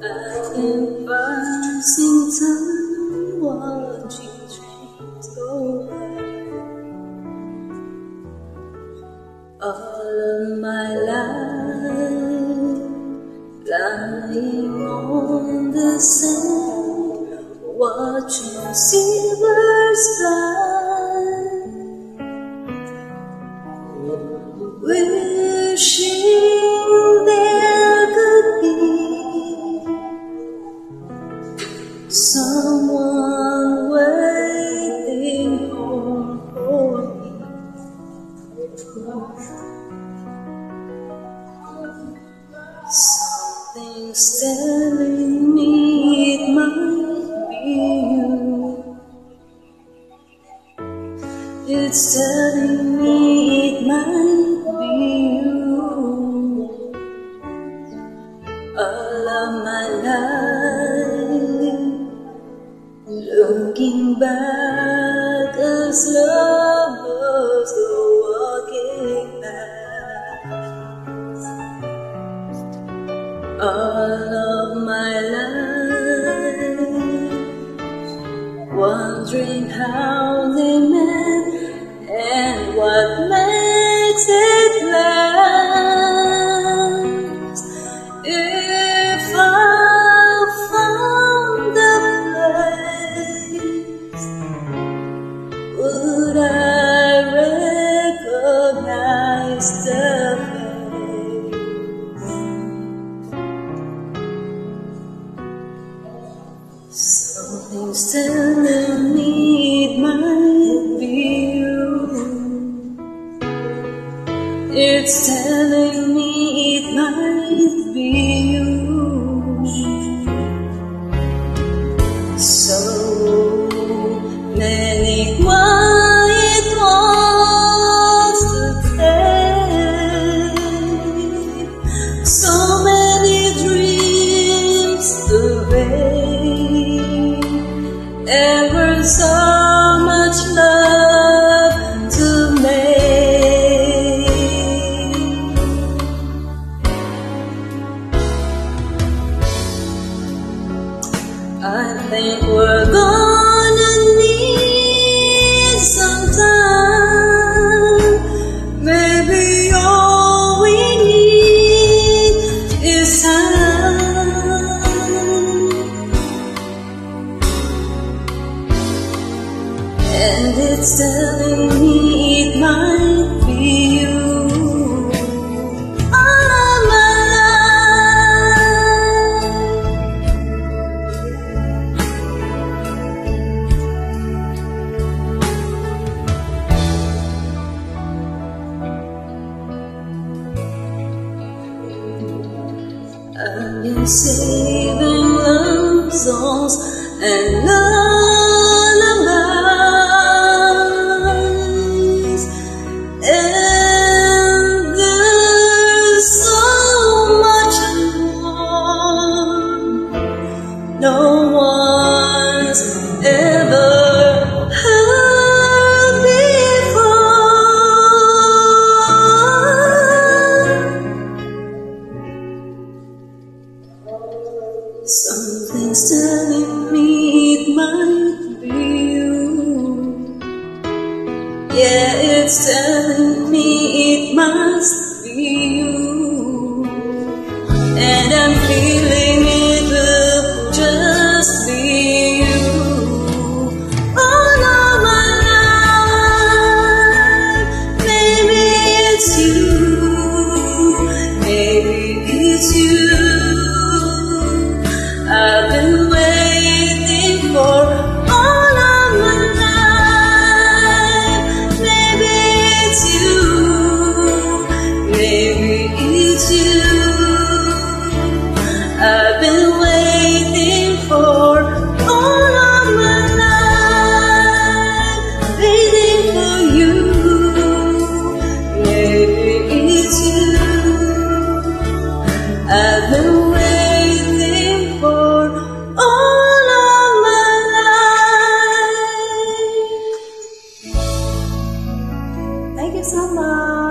I've been passing time, watching trains go by. All of my life, lying on the sand, watching seabirds fly, wishing there could be someone waiting home for me. Something's telling me it might be you. It's telling me it might be you. All of my life, looking back as lovers go walking past. All of my life, wondering how they met and what makes it last. If I found the place, would I recognize the face? Something's telling me it might be you. It's telling me it might be you. So many quiet walks to take, so many dreams to make, ever so much love to make. I think we're gonna need some time. Maybe all we need is time. And it's telling me it might be you. All of my I've been saving love songs and lullabies, and there's so much more no one's ever heard before. Something's telling me it might be you. Yeah, it's telling me it must be you. And I'm feeling it will just be you. All of my life, maybe it's you. Maybe it's you. I've been waiting for all of my life. Maybe it's you. Maybe it's you. sama.